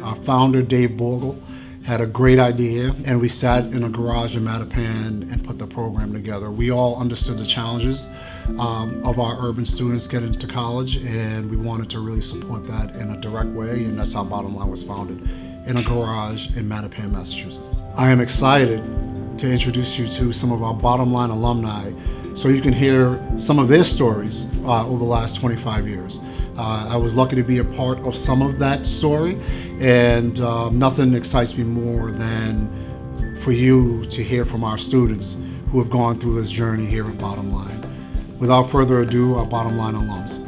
Our founder, Dave Bogle, had a great idea, and we sat in a garage in Mattapan and put the program together. We all understood the challenges of our urban students getting to college, and we wanted to really support that in a direct way, and that's how Bottom Line was founded, in a garage in Mattapan, Massachusetts. I am excited to introduce you to some of our Bottom Line alumni so you can hear some of their stories over the last 25 years. I was lucky to be a part of some of that story, and nothing excites me more than for you to hear from our students who have gone through this journey here at Bottom Line. Without further ado, our Bottom Line alums.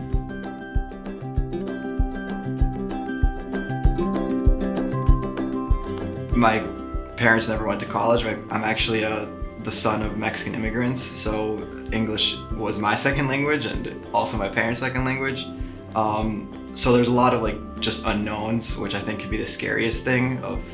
My parents never went to college. I'm actually the son of Mexican immigrants, so English was my second language and also my parents' second language. So there's a lot of just unknowns, which I think could be the scariest thing of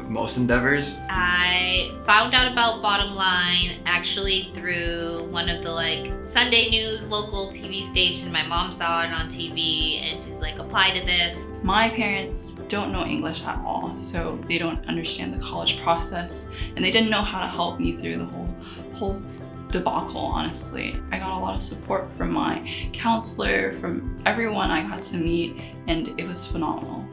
most endeavors. I found out about Bottom Line actually through one of the Sunday news local TV station. My mom saw it on TV and she's like, apply to this. My parents don't know English at all, so they don't understand the college process, and they didn't know how to help me through the whole debacle, honestly. I got a lot of support from my counselor, from everyone I got to meet, and it was phenomenal.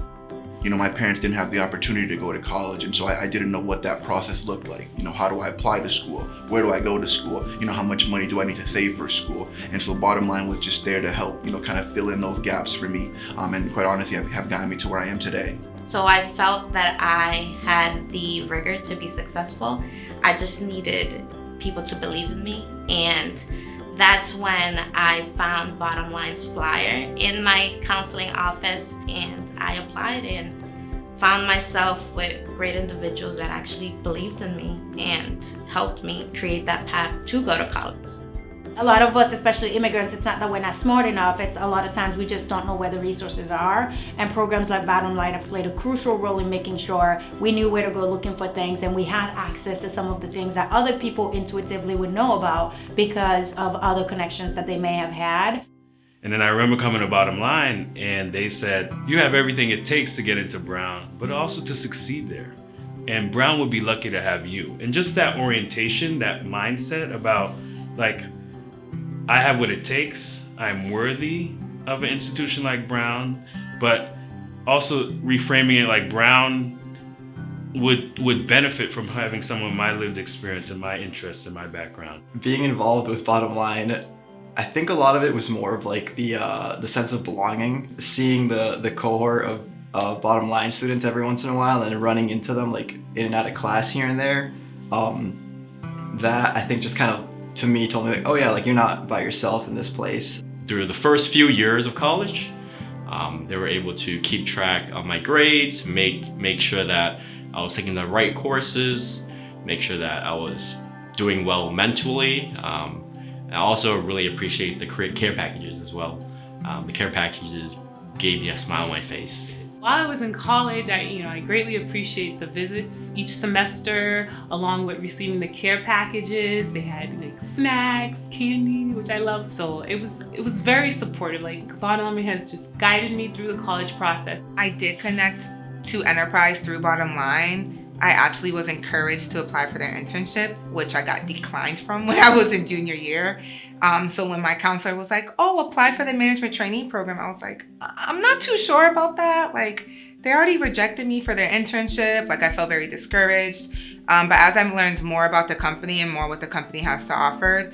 You know, my parents didn't have the opportunity to go to college, and so I didn't know what that process looked like. You know, how do I apply to school? Where do I go to school? You know, how much money do I need to save for school? And so Bottom Line was just there to help, kind of fill in those gaps for me. And quite honestly, have gotten me to where I am today. So I felt that I had the rigor to be successful. I just needed people to believe in me, and that's when I found Bottom Line's flyer in my counseling office, and I applied and found myself with great individuals that actually believed in me and helped me create that path to go to college. A lot of us, especially immigrants, it's not that we're not smart enough, it's a lot of times we just don't know where the resources are, and programs like Bottom Line have played a crucial role in making sure we knew where to go looking for things, and we had access to some of the things that other people intuitively would know about because of other connections that they may have had. And then I remember coming to Bottom Line and they said, you have everything it takes to get into Brown, but also to succeed there. And Brown would be lucky to have you. And just that orientation, that mindset about I have what it takes, I'm worthy of an institution like Brown, but also reframing it like Brown would benefit from having someone with my lived experience and my interests and my background. Being involved with Bottom Line, I think a lot of it was more of the sense of belonging, seeing the cohort of Bottom Line students every once in a while and running into them in and out of class here and there. That I think just kind of to me told me oh yeah, you're not by yourself in this place. Through the first few years of college, they were able to keep track of my grades, make sure that I was taking the right courses, make sure that I was doing well mentally. I also really appreciate the care packages as well. The care packages gave me a smile on my face. While I was in college, I greatly appreciate the visits each semester, along with receiving the care packages. They had snacks, candy, which I loved. So it was very supportive. Bottom Line has just guided me through the college process. I did connect to Enterprise through Bottom Line. I actually was encouraged to apply for their internship, which I got declined from when I was in junior year. So when my counselor was like, oh, apply for the management trainee program, I was like, I'm not too sure about that. They already rejected me for their internship. I felt very discouraged. But as I've learned more about the company and more what the company has to offer,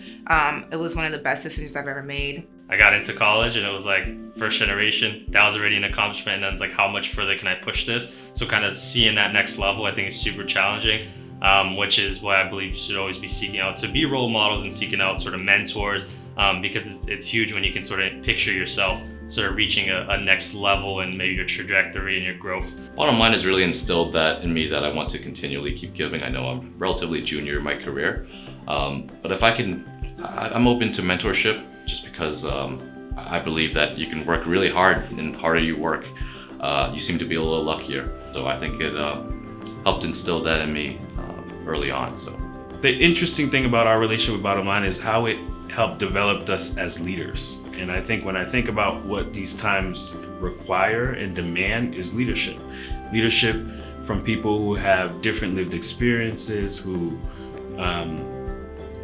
it was one of the best decisions I've ever made. I got into college and it was first generation. That was already an accomplishment, and then it's how much further can I push this? So kind of seeing that next level, I think is super challenging, which is why I believe you should always be seeking out to be role models and seeking out sort of mentors, because it's huge when you can sort of picture yourself sort of reaching a next level and maybe your trajectory and your growth. Bottom Line has really instilled that in me, that I want to continually keep giving. I know I'm relatively junior in my career, but if I can, I'm open to mentorship, just because I believe that you can work really hard, and the harder you work, you seem to be a little luckier. So I think it helped instill that in me early on. So the interesting thing about our relationship with Bottom Line is how it helped develop us as leaders. And I think when I think about what these times require and demand is leadership. Leadership from people who have different lived experiences, who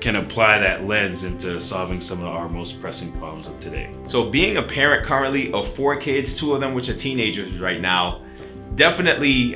can apply that lens into solving some of our most pressing problems of today. So being a parent currently of 4 kids, 2 of them which are teenagers right now, definitely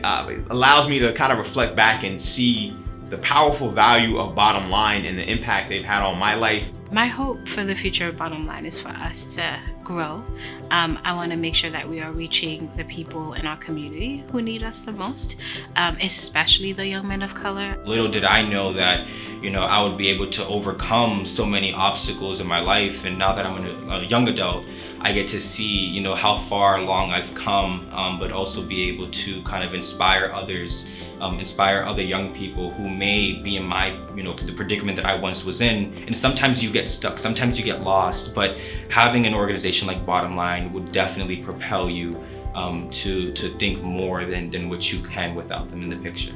allows me to kind of reflect back and see the powerful value of Bottom Line and the impact they've had on my life. My hope for the future of Bottom Line is for us to grow. I want to make sure that we are reaching the people in our community who need us the most, especially the young men of color. Little did I know that, I would be able to overcome so many obstacles in my life. And now that I'm a young adult, I get to see, how far along I've come, but also be able to kind of inspire others, inspire other young people who may be in my, the predicament that I once was in. And sometimes you get stuck, sometimes you get lost, but having an organization like Bottom Line would definitely propel you to think more than what you can without them in the picture.